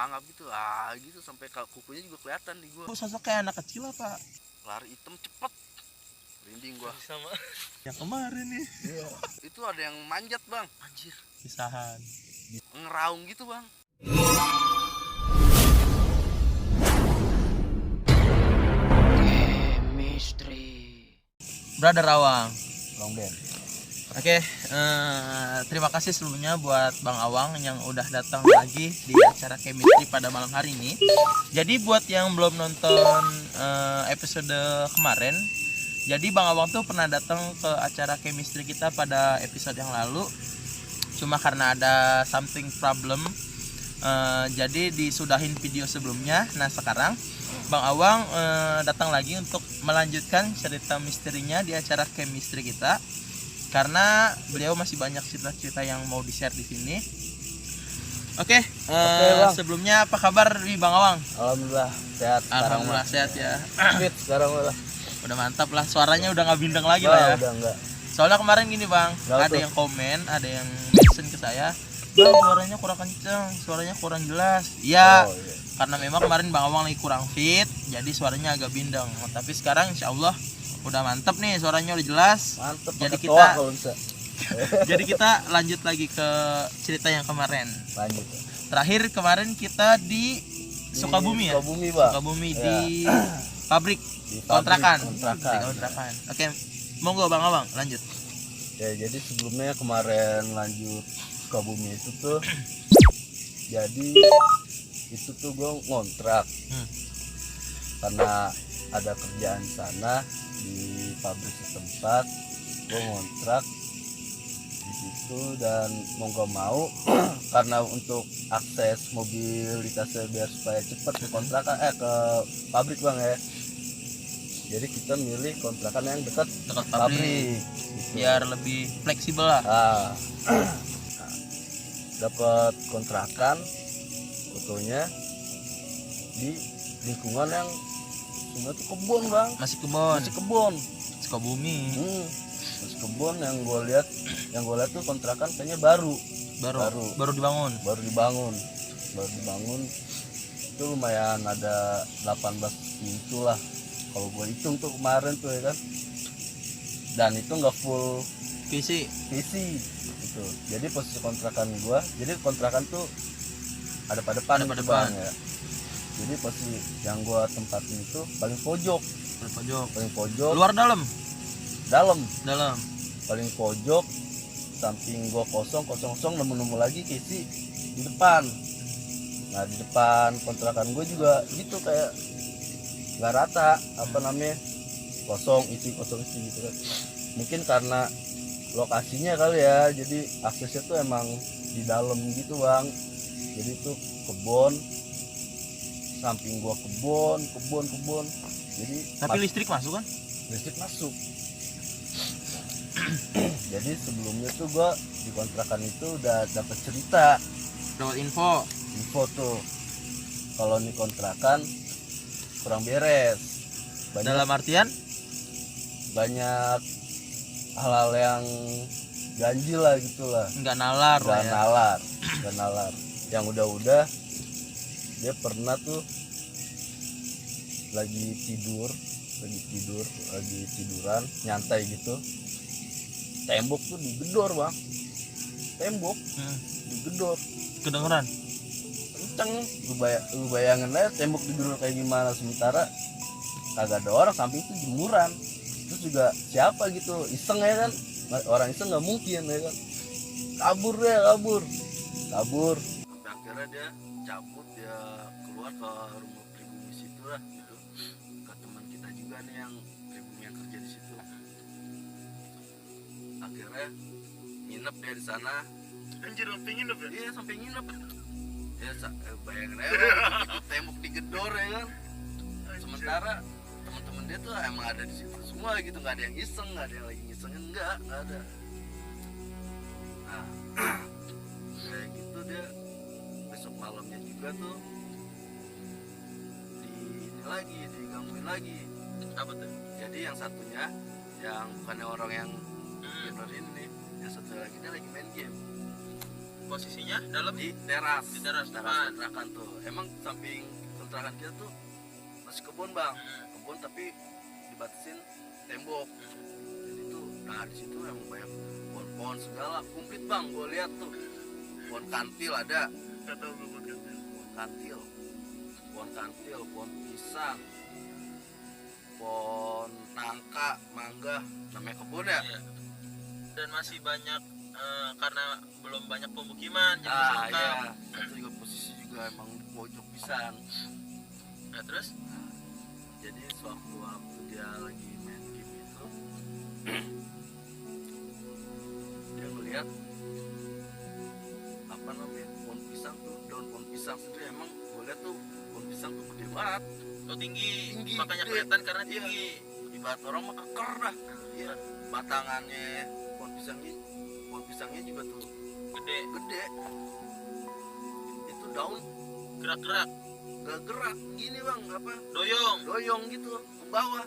mangap gitu, gitu sampai kukunya juga kelihatan di gua. Sosok kayak anak kecil apa? Lari hitam cepet, merinding gua. Sama Yang kemarin nih. Iya. Itu ada yang manjat bang, anjir, Pisahan. ngeraung gitu bang. Brother Awang. Long Ben. Oke, terima kasih sebelumnya buat Bang Awang yang udah datang lagi di acara Chemistry pada malam hari ini. Jadi buat yang belum nonton episode kemarin, jadi Bang Awang tuh pernah datang ke acara Chemistry kita pada episode yang lalu. Cuma karena ada something problem, jadi disudahin video sebelumnya. Nah sekarang Bang Awang datang lagi untuk melanjutkan cerita misterinya di acara Chemistry kita. Karena beliau masih banyak cerita-cerita yang mau di-share di sini. Oke, Bang. sebelumnya apa kabar nih Bang Awang? Alhamdulillah sehat. Alhamdulillah sehat ya. Fit sekarang udah. Udah mantap lah, suaranya udah nggak bindeng lagi lah ya. Udah enggak. Soalnya kemarin gini Bang, Gak ada tuh. yang komen, ada yang mention ke saya, Bang suaranya kurang kenceng, suaranya kurang jelas. Iya, Oh, iya. karena memang kemarin Bang Awang lagi kurang fit, jadi suaranya agak bindeng. Tapi sekarang insya Allah udah mantep nih, suaranya udah jelas. Mantep. Jadi pakai kita- toa kalau bisa. Jadi kita lanjut lagi ke cerita yang kemarin. Lanjut. Terakhir kemarin kita di Sukabumi ya? Sukabumi bang. Sukabumi Ya. di pabrik Di pabrik kontrakan. kontrakan. Di kontrakan. Oke, monggo Bang Awang lanjut. Ya jadi sebelumnya kemarin lanjut Sukabumi itu tuh jadi itu tuh gue ngontrak karena ada kerjaan di sana di pabrik setempat. Gue ngontrak di situ dan mau gak mau karena untuk akses mobilitasnya biar supaya cepat ke kontrakan ke pabrik bang ya, jadi kita milih kontrakan yang dekat Dekat pabrik gitu. biar lebih fleksibel lah. Dapat kontrakan fotonya di lingkungan yang semua itu kebun bang, Masih kebon, masih kebun. Sukabumi. Masih kebun yang gue lihat tuh kontrakan kayaknya baru Baru dibangun. baru dibangun itu lumayan ada 18 pintu lah kalau gue hitung tuh kemarin tuh ya kan, dan itu nggak full PC. gitu. Jadi posisi kontrakan gua, jadi kontrakan tuh ada pada depan, Ada pada gitu, depan. Bang, ya. Jadi posisi yang gua tempatin itu paling pojok, Pojok. Luar dalam. dalam paling pojok, samping gua kosong nemu lagi kisi di depan. Nah di depan kontrakan gua juga gitu kayak nggak rata, apa namanya, kosong isi gitu kan. Mungkin karena lokasinya kali ya, jadi aksesnya tuh emang di dalam gitu bang. Jadi tuh kebun, samping gua kebun. Jadi Tapi listrik masuk kan? listrik masuk. Jadi sebelumnya tuh gua di kontrakan itu udah dapat cerita, Dapat info. tuh kalau nih kontrakan kurang beres, Dalam artian banyak hal-hal yang ganjil lah gitulah. nggak nalar lah ya. Gak nalar. Yang udah dia pernah tuh lagi tiduran nyantai gitu, tembok tuh digedor bang, digedor Kedengeran. kenceng. Lu bayangin aja tembok digedor kayak gimana, sementara kagak ada orang, samping itu jemuran. Terus juga siapa gitu iseng ya kan, orang iseng nggak mungkin ya kan, kabur. Akhirnya dia cabut, dia keluar ke rumah pribumi situ lah gitu, ke teman kita juga nih yang pribumi yang kerja di situ. Akhirnya nginep dia di sana. anjir sampai nginep ya. Iya sampai nginep ya. Bayangin aja bang, itu tembok digedor ya kan. Sementara teman-teman dia tuh emang ada di situ semua gitu, nggak ada yang iseng, nggak ada yang lagi ngisengin, nggak ada. Nah kayak gitu dia besok malamnya juga tuh digangguin lagi. Apa tuh? Jadi yang satunya yang bukannya orang yang gamer ini nih, yang satu lagi dia lagi main game posisinya dalam di teras Di teras depan. kontrakan tuh. Emang samping kontrakan kita tuh masih kebun bang, kebun tapi dibatasin tembok. Jadi tuh, nah di situ emang banyak pohon-pohon segala, komplit bang. Gue lihat tuh pohon kantil ada, Gak tau gue buat ganti. pohon kantil, pohon pisang, pohon nangka, mangga, namanya kebun ya. Iya. Dan masih banyak karena belum banyak pemukiman jadi Ah lengkap. ya, itu juga posisi juga emang di pojok pisan. Nah terus Jadi sewaktu-waktu dia lagi main game itu, dia ngeliat apa namanya pohon pisang tuh, daun pohon pisang sendiri emang gue liat tuh pohon pisang tuh gede banget, oh tinggi, Tinggi, makanya gede. kelihatan karena Iya. tinggi. di bat orang mah keker dah. Iya, batangannya pohon pisangnya juga tuh Gede, gede. Itu daun gerak-gerak, gak gerak gini bang, apa doyong. doyong gitu ke bawah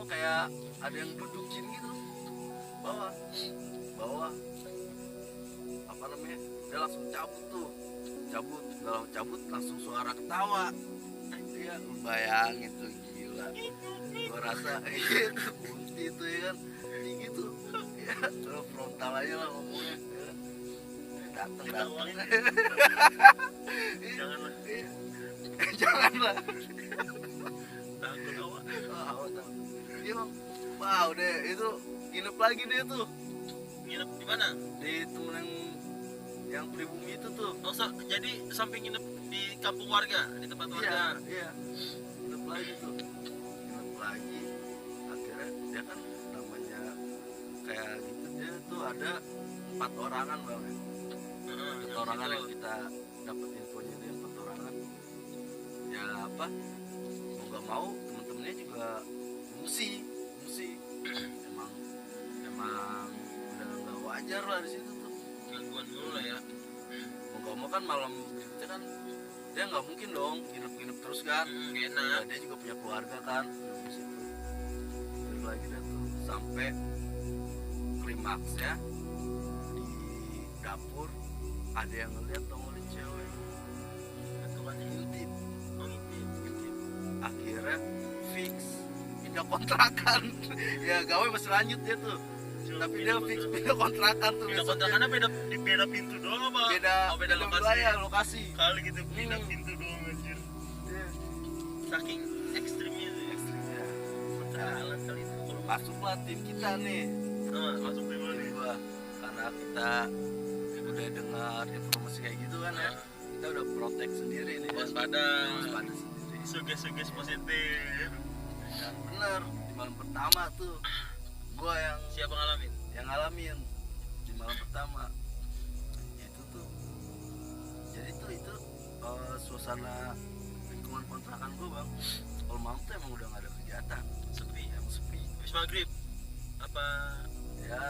kayak ada yang dudukin gitu, bawah apa namanya, dia langsung cabut kalau cabut langsung suara ketawa. Iya, lu bayangin tuh, gila. Gua rasa itu bunti itu ya kan, tinggi tuh ya, terus frontal aja lah ngomongnya ya. Dateng Ketawain. Janganlah. janganlah. Takut awak. Iya bang, wow deh itu nginep lagi deh tuh Nginep di mana? di temen yang pribumi itu tuh. Oh, jadi samping nginep di kampung warga, di tempat warga. Iya nginep lagi tuh, akhirnya dia kan namanya kayak gitu, dia tuh ada 4 orangan bang, Heeh, 4 orangan gitu. yang kita dapat infonya dia 4 orangan ya, apa mau gak mau temen-temennya juga ngungsi emang udah nggak wajar lah di situ tuh. Gangguan dulu lah ya. Mau gak mau kan malam berikutnya kan dia nggak mungkin dong nginep terus kan. Gak enak. Nah, dia juga punya keluarga kan di situ. Terus lagi dah tuh sampai klimaksnya di dapur ada yang ngeliat nongolin cewek. Itu kan Ngintip. oh, ngintip. Akhirnya fix pindah kontrakan. Ya gawe masih lanjut dia tuh. Tapi dia fix pindah kontrakan tuh. Pindah besoknya. kontrakannya beda Di beda pintu doang apa? beda lokasi. wilayah, lokasi. Kali gitu pindah Hmm. pintu doang anjir. Iya. saking ekstrimnya itu ya. Ekstrimnya. Jalan kali itu kalau Masuklah tim kita nih. masuk di mana Tim nih? gua. Karena kita udah dengar informasi kayak gitu kan ya. Kita udah protek sendiri nih. Waspada. Waspada sendiri. Suges positif. Dan bener di malam pertama tuh gua Siapa ngalamin? yang ngalamin di malam pertama itu tuh. Jadi tuh itu suasana lingkungan kontrakan gua bang, kalau malam tuh emang udah gak ada kegiatan, Sepi. emang sepi Habis maghrib apa ya,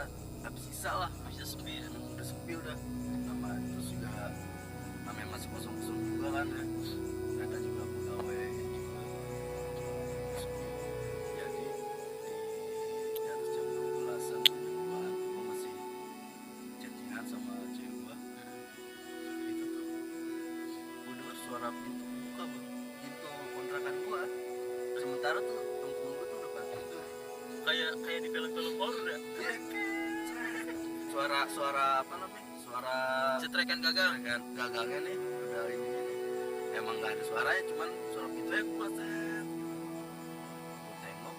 habis sisa lah. bisa sepi ya? Udah sepi udah, sama terus juga namanya masih kosong juga kan ya, mereka juga pegawai juga sepi. Jadi di atas jam 12-an tuh, jam 2-an tuh gua masih chattingan sama cewek gua. Itu tuh gua denger suara pintu buka bang, pintu kontrakan gua. Sementara tuh temen-temen gua tuh udah pada tidur. Kayak di film-film horor ya? Iya. Suara apa namanya? Suara Cetrekan gagang. kan gagangnya nih udah ini nih. Emang nggak ada suaranya, cuman suara pintunya gua set. Gua tengok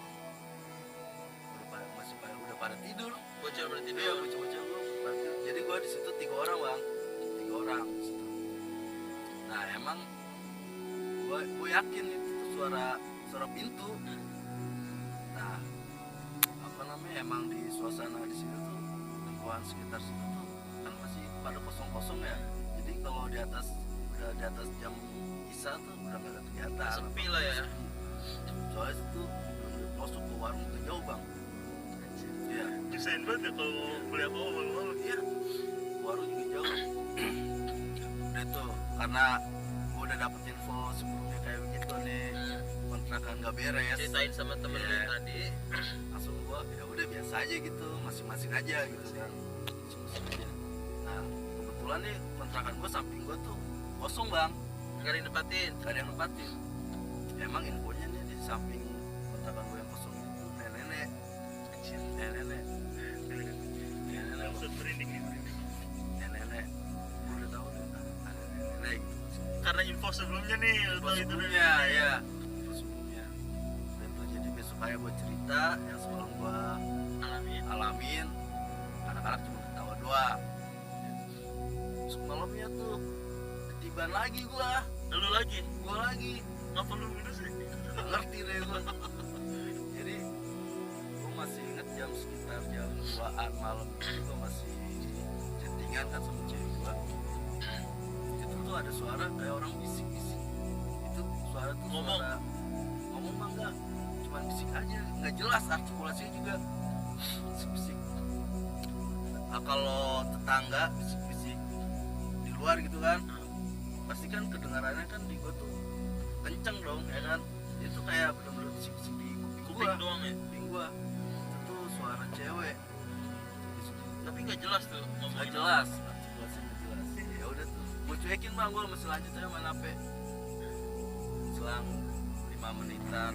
udah pada tidur. Bocor berarti Iya, dia. bocah-bocah gua pada tidur. Jadi gua di situ 3 orang bang, 3 orang di situ. Nah emang gua yakin itu tuh suara pintu. Nah apa namanya, emang di suasana di situ tuh, lingkungan sekitar situ tuh kan masih pada kosong ya. Jadi kalau di atas jam isya tuh udah gak ada kegiatan, Sepi lah ya. soalnya situ belum masuk ke warung tuh jauh bang. Iya, Nyusahin banget ya kalau mau kuliah apa malam-malam. iya, warung juga jauh. Udah tuh karena gua udah dapet info sebelumnya kayak begitu nih, kontrakan gak beres. Ceritain sama temen lu Iya. yang tadi. Langsung gua ya udah biasa aja gitu, masing-masing aja gitu kan, masing-masing aja. Nah kebetulan nih kontrakan gue samping gue tuh kosong bang, nggak ada yang nempatin. gak ada yang nempatin. Emang infonya nih di samping kontrakan gue yang kosong itu nenek-nenek kecil, nenek-nenek Langsung merinding nih, merinding. nenek-nenek. Gue udah tahu nih ada nenek gitu. Karena info sebelumnya nih, lo Info tau itu sebelumnya ya, info sebelumnya. Dan tuh jadi besok kayak gue cerita yang semalam gue alamin, anak-anak cuma ketawa doang. Semalamnya tuh ketiban lagi gue lagi. lagi Ngapa lu gitu sih? nggak ngerti deh gue. Jadi gue masih inget sekitar jam 2-an malam itu gue masih chattingan kan sama cewek gue. Itu tuh ada suara kayak orang bisik-bisik. Itu suara tuh Ngomong? suara ngomong mah enggak, cuman bisik aja, nggak jelas artikulasinya juga. Bisik-bisik. Nah, kalau tetangga bisik-bisik di luar gitu kan, pasti kan kedengarannya kan di gua tuh kenceng dong ya kan. Itu kayak bener-bener bisik-bisik di kuping Kuping gua, doang ya? kuping gua. Itu suara cewek. Tapi nggak jelas tuh Nggak ngomongin. jelas, artikulasinya nggak jelas. Ya udah tuh, gua cuekin bang, gua masih lanjut aja main HP. Selang 5 menitan,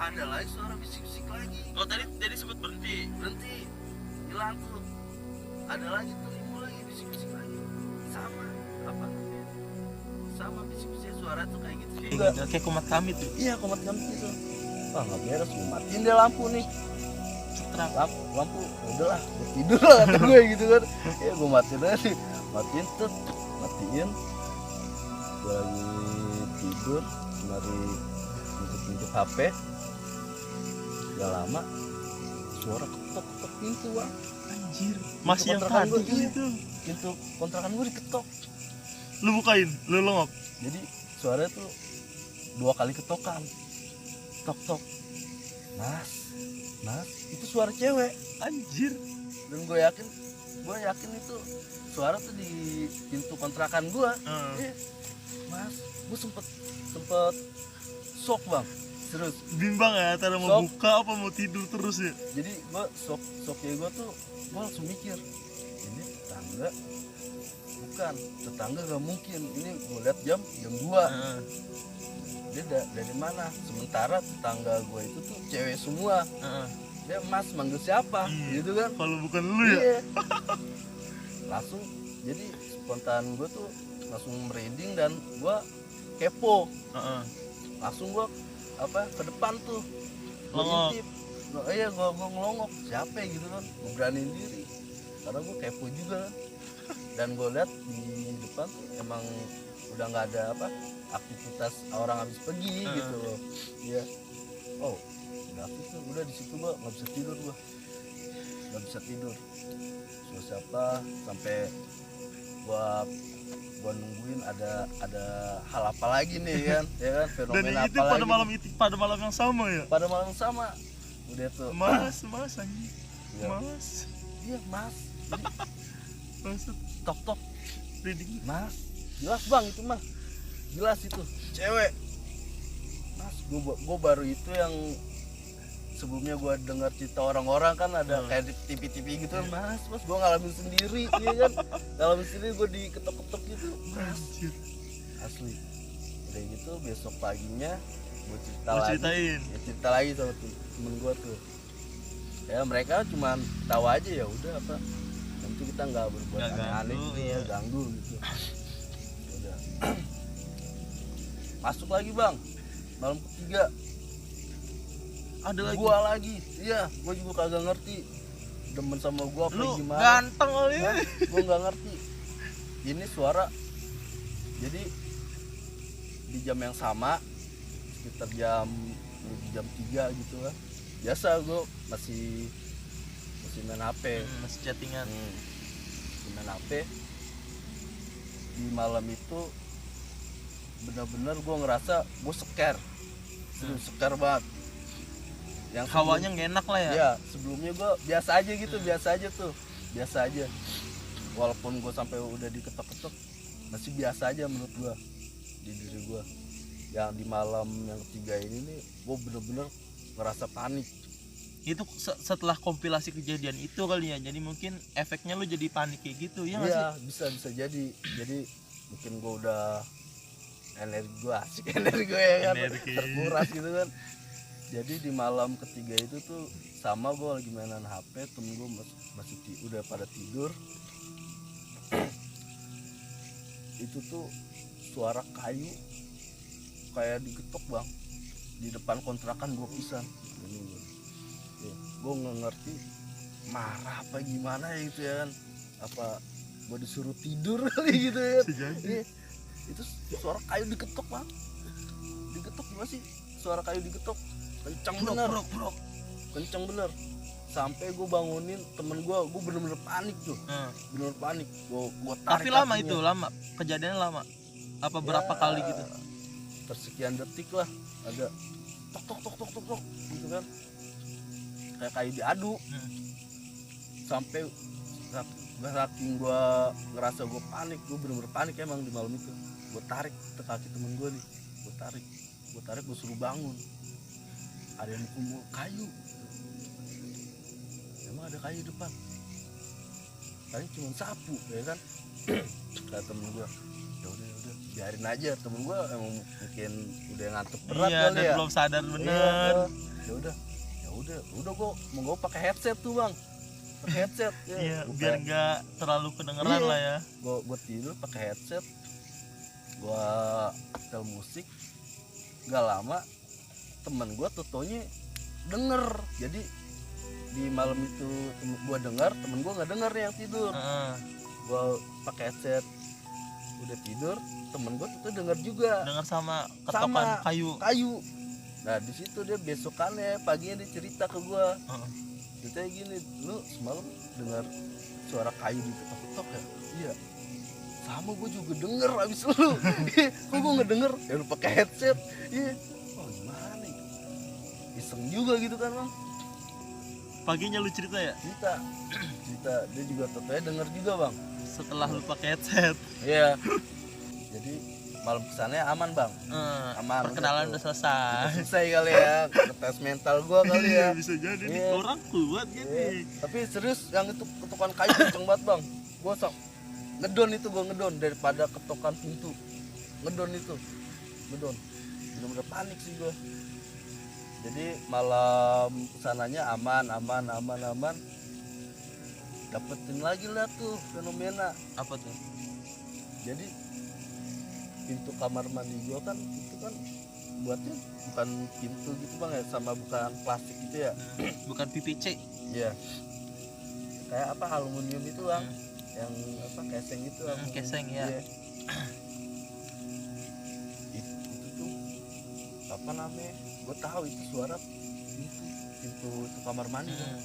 ada lagi suara bisik-bisik lagi. Oh tadi sempet berhenti. Berhenti, hilang tuh. Ada lagi tuh, timbul lagi bisik-bisik lagi. Sama apa namanya? Sama bisik-bisik suara tuh kayak gitu juga. Kayak kumat kami tuh. Iya, komat kami gitu. Wah nggak beres, gue matiin deh lampu nih. Terang. Lampu, udahlah, gue tidur lah kata gue gitu kan. Ya gue matiin aja nih, matiin tuh, matiin. Gue lagi tidur, sembari ngintip HP. Gak lama, suara ketok-ketok pintu bang. Anjir. Masih yang kontrakan tadi gua, kan iya. itu. Pintu kontrakan gue diketok. Lu bukain, lu lengok. Jadi suaranya tuh 2 kali ketokan. Tok-tok. Mas, itu suara cewek. Anjir. Dan gue yakin itu suara tuh di pintu kontrakan gue. Iya. Mas, gue sempet shock bang, serius. Bimbang ya, antara mau Sok. buka apa mau tidur terus ya. Jadi gue shocknya gue tuh, gue langsung mikir, ini tetangga bukan, tetangga gak mungkin. Ini gue liat jam 2. Dia dari mana? Sementara tetangga gue itu tuh cewek semua. Dia mas manggil siapa? Iya. Gitu kan? Kalau bukan lu ya. Iya. Langsung jadi spontan gue tuh langsung merinding dan gue kepo. Langsung gue ke depan tuh. Gua Ngelongok. ngintip. Iya gue ngelongok. Siapa ya gitu kan? Gue beraniin diri. Karena gue kepo juga kan. Dan gue lihat di depan tuh emang udah nggak ada aktivitas orang habis pergi gitu loh. Iya. Oh, udah habis tuh, udah di situ gua nggak bisa tidur siapa sampai gua nungguin ada hal apa lagi nih kan. Ya kan, Dan fenomena itu apa lagi pada malam yang sama ya. pada malam sama. Udah tuh Mas anjing. Iya. Mas. iya mas, jadi Maksud tok reading. mas, jelas bang itu mah, jelas itu cewek mas. Gue baru itu yang sebelumnya gue dengar cerita orang-orang kan ada kayak di TV gitu kan. Mas gue ngalamin sendiri. Iya kan, ngalamin sendiri, gue diketok-ketok gitu mas, Anjir. asli. Udah gitu besok paginya gue Lu ceritain. cerita lagi sama temen gue tuh. Ya mereka cuman tahu aja, ya udah nanti kita nggak berbuat Nggak aneh-aneh ganggu, gitu, iya. ganggu gitu. Udah. Masuk lagi bang, malam ketiga Ada lagi. gua lagi. Iya, gua juga kagak ngerti demen sama gua apa Lu gimana. ganteng kali ya. Gua nggak ngerti. Ini suara, jadi di jam yang sama sekitar jam 3 gitu kan. Biasa gua masih main HP. Masih chattingan. Main HP. Di malam itu benar-benar gue ngerasa gue seker, serius seker banget. Yang Hawanya nggak enak lah ya. ya sebelumnya gue biasa aja gitu, biasa aja. Walaupun gue sampai udah diketok-ketok, masih biasa aja menurut gue di diri gue. Yang di malam yang ketiga ini nih, gue bener-bener ngerasa panik. Itu setelah kompilasi kejadian itu kali ya, jadi mungkin efeknya lu jadi panik kayak gitu ya nggak Iya, sih? bisa jadi mungkin gue udah energi gue asik energi gue ya kan Energi. terkuras gitu kan. Jadi di malam ketiga itu tuh sama gue lagi mainan HP, temen gue masih udah pada tidur. Itu tuh suara kayu kayak digetok bang di depan kontrakan gue pisan. Ya, gue nggak ngerti marah apa gimana ya gitu ya kan, apa gue disuruh tidur kali gitu ya. Bisa jadi. Iya, itu suara kayu digetok bang, digetok gimana sih, suara kayu digetok kencang bener, kencang bener, sampai gue bangunin temen gue bener-bener panik tuh, bener panik, gue tarik. Tapi lama kakinya. itu, lama kejadiannya lama apa berapa Ya, kali gitu? tersekian detik lah, ada tok tok tok tok tok tok gitu kan, kayak kayu diadu. Sampai saking gue ngerasa gue panik, gue bener-bener panik emang di malam itu. Gue tarik ke kaki temen gue nih, gue tarik gue suruh bangun, ada yang mukul kayu, emang ada kayu depan, kayu cuma sapu ya kan. Kata temen gue, ya udah biarin aja, temen gue emang mungkin udah ngantuk berat Iya, kali dan ya. belum sadar Iya, bener. ya udah gue mau pakai headset tuh bang, pakai headset ya. Iya, Gua biar kayak- nggak terlalu kedengeran Iya. lah ya. gue tidur pakai headset, gue setel musik. Gak lama temen gue totonya denger. Jadi di malam itu gue dengar, temen gue nggak denger yang tidur. Heeh. Gue pakai headset udah tidur, temen gue tuh denger juga Dengar sama ketokan kayu. Nah di situ dia besokannya paginya dia cerita ke gue, Heeh. ceritanya gini, lu semalam dengar suara kayu diketok-ketok ya? Iya, sama gue juga denger abis lu. Kok gue nggak denger? Ya lu pakai headset. Iya. Oh gimana nih? Iseng juga gitu kan bang. Paginya lu cerita ya? Cerita dia juga totonya denger juga bang. Setelah lu pakai headset. Iya. Jadi malam kesannya aman bang. Aman, Perkenalan udah udah tuh. selesai. Selesai kali ya, tes mental gue kali ya. Bisa jadi nih, Iya. orang kuat Iya. gini. Tapi serius yang itu ketukan kayu kenceng banget bang. Gue ngedon daripada ketokan pintu. Ngedon bener-bener panik sih gue. Jadi malam kesananya aman. Dapetin lagi lah tuh fenomena. Apa tuh? Jadi pintu kamar mandi gue kan itu kan buatnya bukan pintu gitu bang ya, sama bukan plastik gitu ya. Bukan PPC. Iya. Kayak apa, aluminium itu bang, yang apa keseng itu bang. Keseng ya. Iya. itu tuh apa namanya? Gue tahu itu suara pintu itu kamar mandi bang.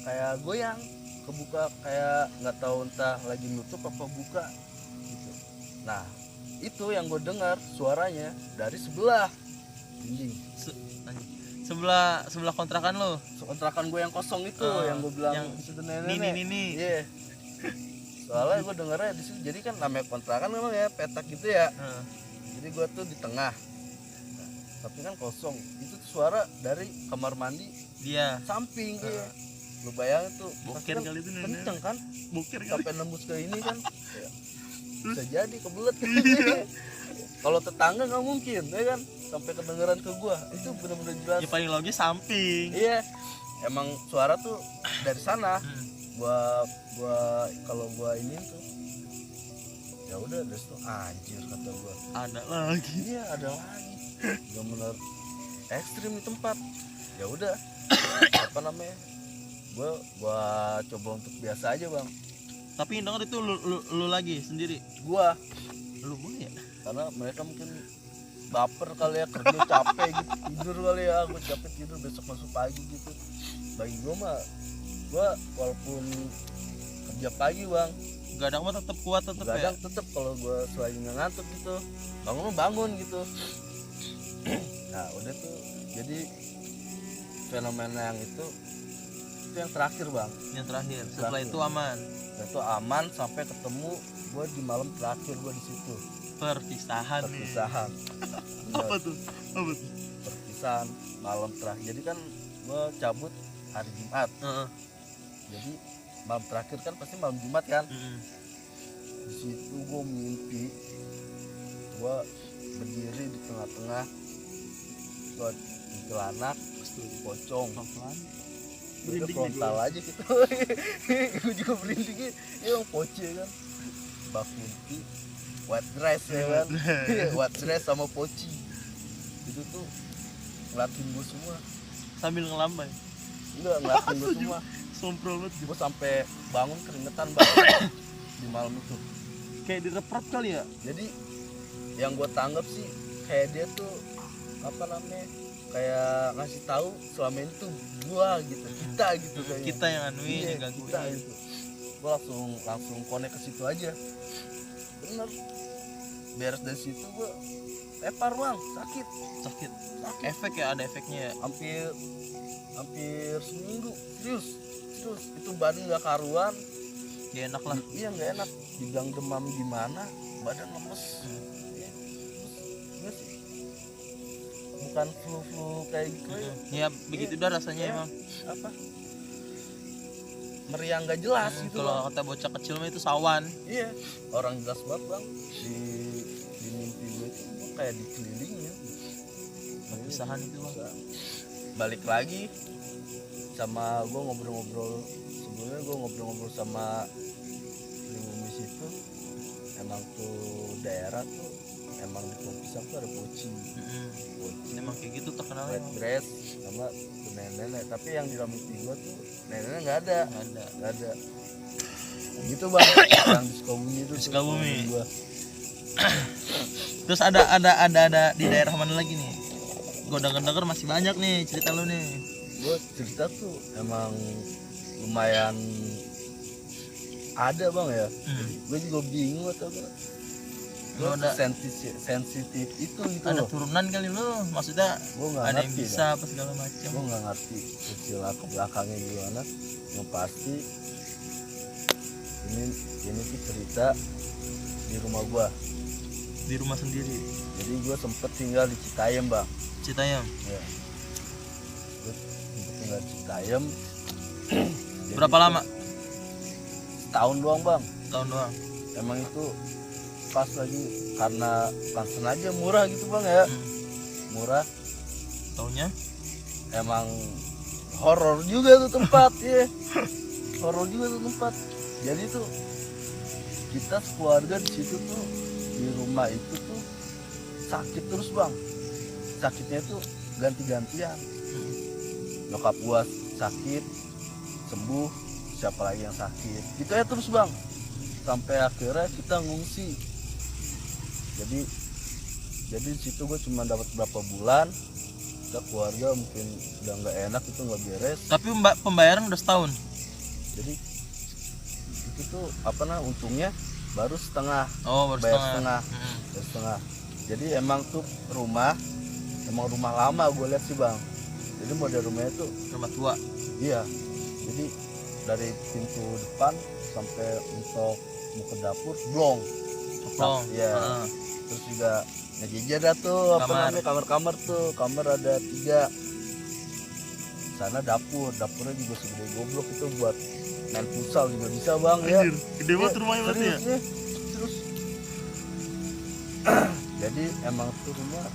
Kayak goyang, kebuka, kayak nggak tahu entah lagi nutup apa buka gitu. Nah itu yang gue dengar suaranya dari sebelah. Anjing. Sebelah kontrakan lo. Kontrakan gue yang kosong itu, yang gue bilang yang di situ nenek. Nini. Iya. Soalnya gue dengarnya di situ. Jadi kan namanya kontrakan memang ya petak gitu ya. Jadi gue tuh di tengah. Nah, tapi kan kosong. Itu tuh suara dari kamar mandi Dia. samping dia. Lu bayangin tuh. Boker kan kali itu nenek. kenceng kan? Boker kali. Sampai nembus ke ini kan. Ya. Bisa jadi kebelet. Kalau tetangga nggak mungkin, ya kan? Sampai kedengeran ke gua. Itu bener-bener jelas. Ya paling logis samping. Iya. Emang suara tuh dari sana. Gua kalau gua ini tuh ya udah dari situ anjir kata gua. Ada lagi. Iya, ada lagi. Bener-bener ekstrim di tempat. Ya udah. Apa namanya? Gua coba untuk biasa aja, Bang. Tapi yang denger itu lu lagi sendiri. Gua Lu boleh ya? karena mereka mungkin baper kali ya, kerja capek gitu, tidur kali ya, gue capek tidur besok masuk pagi gitu. Bagi gue mah, gue walaupun kerja pagi bang, Gadang mah tetap kuat tetap ya. kadang tetep kalau gue selagi nggak ngantuk gitu, bangun gitu. Nah udah tuh, jadi fenomena yang itu yang terakhir bang. Yang terakhir. Setelah Terakhir. itu aman. Dan itu aman sampai ketemu gue di malam terakhir gue di situ. Perpisahan nih. Perpisahan. Apa tuh? Perpisahan malam terakhir. Jadi kan gue cabut hari Jumat. Heeh. Jadi malam terakhir kan pasti malam Jumat kan. Mm-mm. Di situ gue mimpi gue berdiri di tengah-tengah buat kuntilanak pocong. Udah Merinding frontal aja gitu. Gue juga merindingnya yang poce kan. Mbak Kunti white dress ya kan. White dress sama poci itu tuh ngeliatin gue semua. Sambil ngelambai. Enggak, ngeliatin gue semua. Sompral banget. Gue sampai bangun keringetan banget di malam itu. Kayak direpret kali ya. Jadi yang gue tanggap sih kayak dia tuh apa namanya, kayak ngasih tahu selama ini tuh gua gitu, kita gitu kayaknya. Kita yang anuin, Iya, yang gangguin. kita gitu. Gue langsung connect ke situ aja. Bener. Beres dari situ gue tepar bang, sakit. Sakit. Efek ya, ada efeknya ya. Hampir seminggu, serius. Itu badan nggak karuan. Gak enak lah. Iya nggak enak. Dibilang demam gimana, badan lemes. Iya. Iya sih. Bukan flu kayak gitu ya. Ya begitu dah rasanya Iya. emang. Apa? Meriang nggak jelas gitu. Kalau Bang. kata bocah kecil mah itu sawan. Iya. Orang jelas banget bang. Di mimpi gue itu gue kayak dikelilingin ya. Perpisahan itu bang. Balik lagi sama gue ngobrol-ngobrol, sebelumnya gue ngobrol-ngobrol sama pribumi situ. Emang tuh daerah tuh emang di pohon pisang tuh ada poci, Ini emang kayak gitu terkenalnya. white dress sama tuh nenek-nenek. Tapi yang di dalam mimpi gue tuh nenek-nenek nggak ada. Gitu bang. Yang di Sukabumi itu tuh, Sukabumi. gua. Terus ada di daerah mana lagi nih? Gue denger masih banyak nih cerita lu nih. Gue cerita tuh emang lumayan ada bang ya. Gue juga bingung atau gue Ada sensitif itu gitu ada loh. turunan kali lu, maksudnya Gue nggak ada yang ngerti bisa apa segala macam. Gue nggak ngerti kecil ke belakangnya gimana. Yang pasti ini tuh cerita di rumah gue. Di rumah sendiri. Jadi gue sempet tinggal di Citayam bang. Citayam. Ya. Gue sempet tinggal di Citayam. Jadi Berapa itu lama? Tahun doang bang. Tahun doang. Emang itu pas lagi karena langsung aja murah gitu bang ya. Murah. Tahunnya? Emang horor juga tuh tempat ya. Horor juga tuh tempat. Jadi tuh kita keluarga di situ tuh di rumah itu tuh sakit terus bang. Sakitnya tuh ganti-gantian. Nyokap gua sakit, sembuh, siapa lagi yang sakit. Gitu ya terus bang. Sampai akhirnya kita ngungsi. Jadi di situ gue cuma dapat berapa bulan. Kita keluarga mungkin udah nggak enak, itu nggak beres. Tapi pembayaran udah setahun. Jadi itu tuh apa namanya, untungnya baru setengah. Oh, baru Bayar setengah. Bayar setengah. Jadi emang tuh rumah lama gue lihat sih bang. Jadi model rumahnya tuh Rumah tua. iya. Jadi dari pintu depan sampai untuk mau ke dapur blong. Plong. Iya. Terus juga ngejejer dah tuh apa Kamar. namanya, kamar-kamar tuh. Kamar ada 3. Sana dapurnya juga segede goblok, itu buat main futsal juga bisa bang ya. Anjir, gede banget rumahnya berarti ya. Serius, ya. Terus jadi emang tuh rumah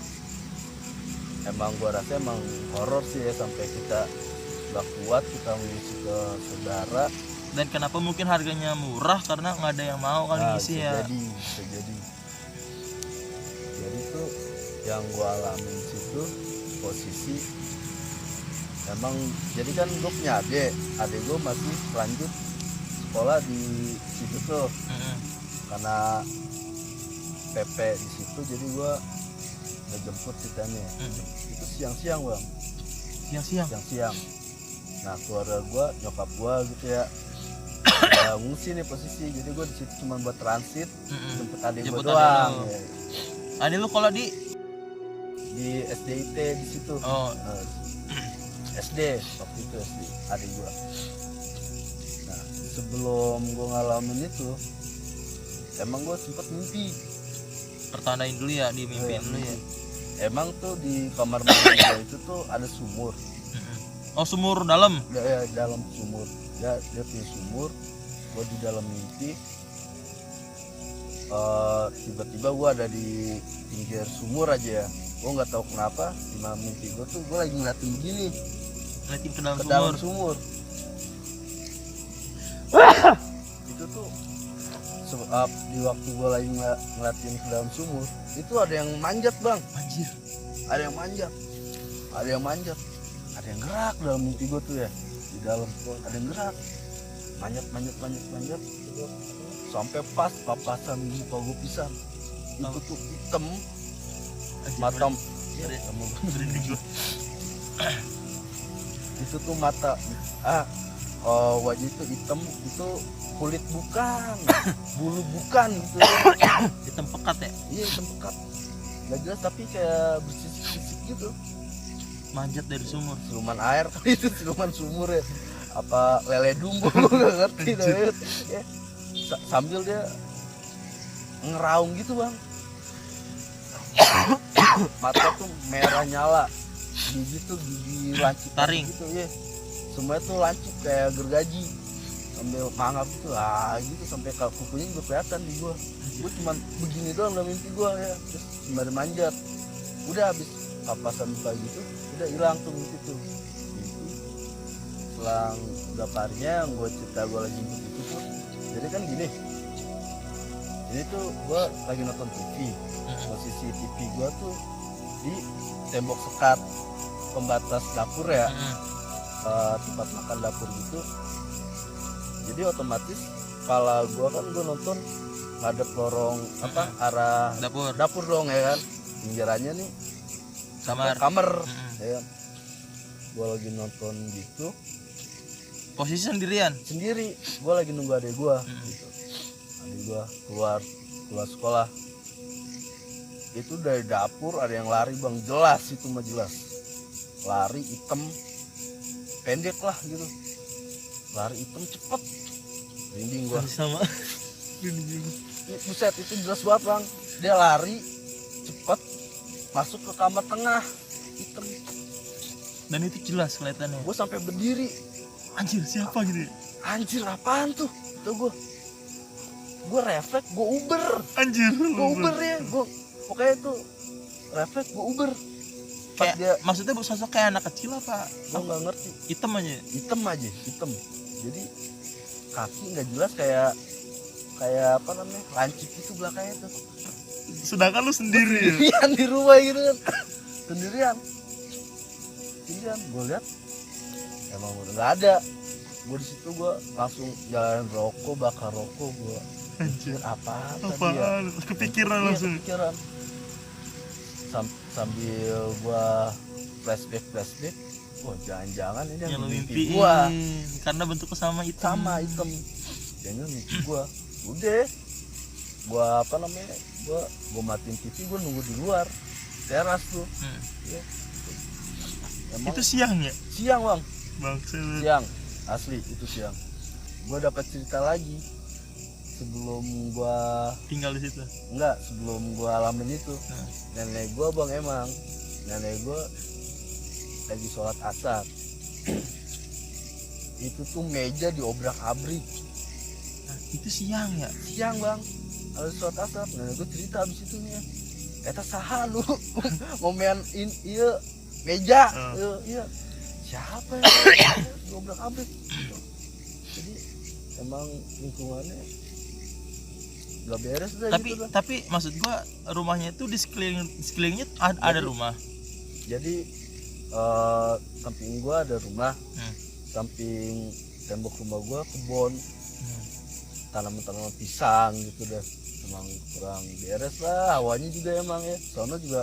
emang gua rasa emang horor sih ya, sampai kita gak kuat kita ngisi ke saudara. Dan kenapa mungkin harganya murah karena nggak ada yang mau kali ngisi ya. Bisa jadi. Jadi tuh yang gua alamin di situ posisi emang, jadi kan gue punya adik gue masih lanjut sekolah di situ tuh. Karena PP di situ jadi gue ngejemput ceritanya. Itu siang-siang bang. Siang-siang. Nah keluarga gue, nyokap gue gitu ya, ngungsi nih posisi. Jadi gue di situ cuma buat transit, jemput adik gue Jemput doang. adik lu. Ya. Adik lu kalau di SDIT di situ. Oh. SD waktu itu SD adik gue. Nah sebelum gue ngalamin itu, emang gue sempet mimpi. pertandain dulu ya, di mimpiin lu ya. Emang tuh di kamar mandi gue itu tuh ada sumur. Oh, sumur dalam. ya dalam sumur. Dia punya sumur. Gue di dalam mimpi. Tiba-tiba gue ada di pinggir sumur aja ya. Gue nggak tahu kenapa di malam mimpi gue tuh gue lagi ngeliatin begini Ngeliatin ke ke dalam dalam sumur. sumur. Itu tuh di waktu gue lagi ngeliatin ke dalam sumur itu ada yang manjat bang. Anjir. Ada yang manjat, ada yang gerak dalam mimpi gue tuh ya. Di dalam tuh ada yang gerak, manjat sampai pas papasan muka gue pisan. Itu tuh hitam, mata itu tuh mata wajah itu hitam, itu kulit bukan, bulu bukan gitu. Hitam pekat ya. Iya hitam pekat, nggak jelas tapi kayak bersisik-sisik gitu. Manjat dari sumur. Siluman air kali itu, siluman sumur ya, apa lele dumbo gue nggak ngerti ya. Sambil dia ngeraung gitu bang. Mata tuh merah nyala, gigi tuh gigi lancip Taring. gitu ya, semuanya tuh lancip kayak gergaji, sambil mangap gitu gitu sampai kukunya juga kelihatan di gua. Gua cuman begini doang dalam mimpi gua ya, terus sembari manjat. Udah habis papasan muka gitu, udah hilang tuh mimpi tuh. Mimpi selang berapa harinya yang gua cerita gua lagi mimpi itu tuh, jadi kan gini, ini tuh gua lagi nonton TV. Posisi TV gua tuh di tembok sekat pembatas dapur ya, tempat makan dapur gitu. Jadi otomatis kepala gua kan gua nonton ngadep lorong arah dapur dong ya kan, pinggirannya nih kamar ya kan. Gua lagi nonton gitu Posisi sendirian. sendiri, gua lagi nunggu adik gua gitu. Adik gua keluar sekolah. Itu dari dapur ada yang lari bang, jelas itu mah jelas, lari hitam pendek lah gitu, lari hitam cepet, merinding gua. Sama. Buset, itu jelas banget bang, dia lari cepet masuk ke kamar tengah hitam. Dan itu jelas kelihatannya. Gua sampai berdiri, Anjir, siapa gitu? anjir apaan tuh, itu gua refleks, gua uber ya, gua pokoknya itu refleks gua uber. Pas Kayak, dia maksudnya sosok kayak anak kecil apa? gua nggak ngerti, Hitam aja. hitam, jadi kaki nggak jelas, kayak apa namanya, lancip itu belakangnya tuh. Sedangkan lu sendiri ya? Sendirian di rumah gitu kan, sendirian gue lihat emang udah nggak ada. Gue di situ gue langsung jalan rokok, bakar rokok. Gue Anjir. apa tadi ya, Apaan? Kepikiran Iya, langsung. kepikiran. Sambil gua flashback, wah jangan-jangan ini Yang yang lu mimpi mimpiin. gua Karena bentuknya sama hitam. hitam, jangan mimpi gua. Udah gua apa namanya, gua matiin TV, gua nunggu di luar teras tuh. Ya. Emang Itu siang ya? siang bang, Bangsa. siang asli itu siang. Gua dapat cerita lagi sebelum gua Tinggal di situ. sebelum gua alamin itu. Nenek gua bang, emang nenek gua lagi sholat asar. Itu tuh meja diobrak-abrik. Nah, itu siang ya? Siang bang, harus sholat asar. Nenek gua cerita abis itu nih, eta saha lu ngomean iya meja. Iya siapa ya diobrak-abrik gitu. Jadi emang lingkungannya nggak beres dah gitu dah. Tapi maksud gua rumahnya itu di sekelilingnya ada rumah. Jadi samping gua ada rumah, samping tembok rumah gua kebun, tanaman pisang gitu dah. Emang kurang beres lah, hawanya juga emang ya. Soalnya juga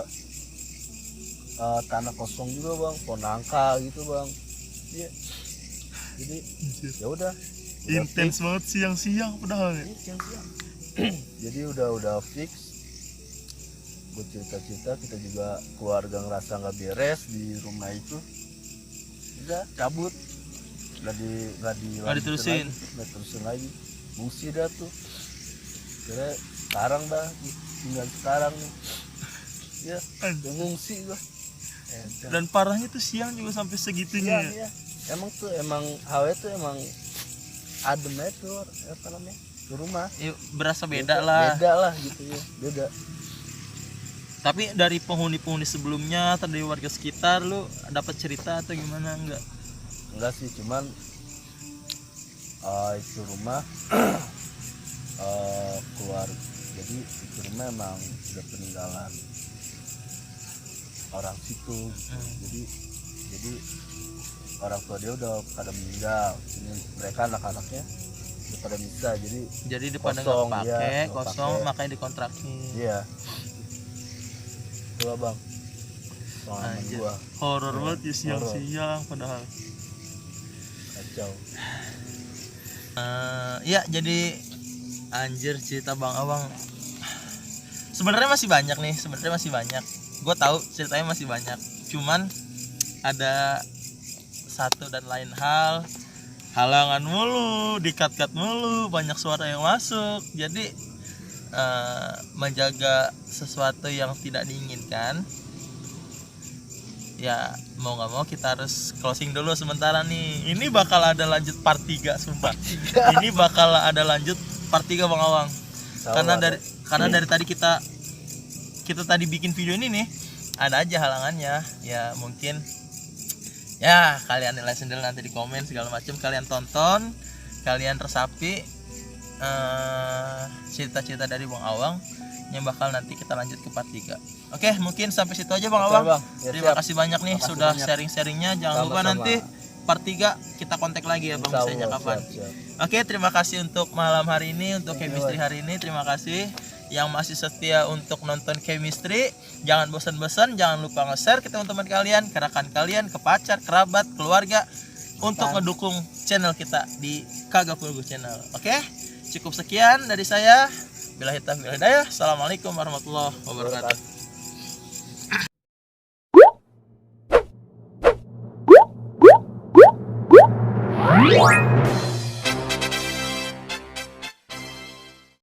tanah kosong juga bang, pohon nangka gitu bang. Iya. Jadi ya udah Intens banget siang-siang padahal ya. siang-siang. Jadi udah fix. Gue cerita kita juga keluarga ngerasa nggak beres di rumah itu. Udah cabut, nggak diterusin lagi. Fungsi dah tuh. Kira sekarang dah tinggal sekarang nih. Ya, ngungsi gua. Dan parahnya tuh siang juga sampai segitunya ya. Iya. emang HW tuh emang adem aja tuh apa namanya tuh rumah. Berasa beda lah. Beda lah gitu ya, beda. Tapi dari penghuni-penghuni sebelumnya atau dari warga sekitar lu dapat cerita atau gimana Enggak sih, cuman itu rumah keluar, jadi itu rumah emang udah peninggalan orang situ gitu. Jadi orang tua dia udah pada meninggal, ini mereka anak-anaknya udah pada bisa, jadi pada nggak kosong, pakai iya, nggak kosong pakai. makanya dikontrakin. Iya itulah bang pengalaman Anjir. gua. Horor Iya, banget ya siang-siang padahal. Kacau. Ya jadi anjir cerita Bang Awang sebenarnya masih banyak nih, gue tahu ceritanya masih banyak, cuman ada satu dan lain hal, halangan mulu, di-cut mulu, banyak suara yang masuk, jadi menjaga sesuatu yang tidak diinginkan ya mau nggak mau kita harus closing dulu sementara nih. Ini bakal ada lanjut part 3 sumpah. Ini bakal ada lanjut part 3 Bang Awang. Karena dari tadi kita tadi bikin video ini nih ada aja halangannya. Ya mungkin ya kalian nilai sendiri nanti di komen segala macam, kalian tonton, kalian resapi cerita-cerita dari Bang Awang yang bakal nanti kita lanjut ke part 3. Oke, mungkin sampai situ aja Bang Awang. Bang. Ya, Terima siap. kasih banyak nih Makasih sudah banyak. sharing-sharingnya. Jangan lupa Sama-sama. nanti part 3 kita kontak lagi ya Bang, Insya misalnya Allah, kapan. siap. Oke, terima kasih untuk malam hari ini, untuk Thank you, chemistry hari ini. Terima kasih yang masih setia untuk nonton chemistry. Jangan bosan-bosan, jangan lupa nge-share ke teman-teman kalian, ke rekan kalian, ke pacar, kerabat, keluarga untuk ngedukung channel kita di Kagak Pulgu Channel. Oke? Cukup sekian dari saya. Billahi taufiq wal hidayah. Assalamualaikum warahmatullahi wabarakatuh.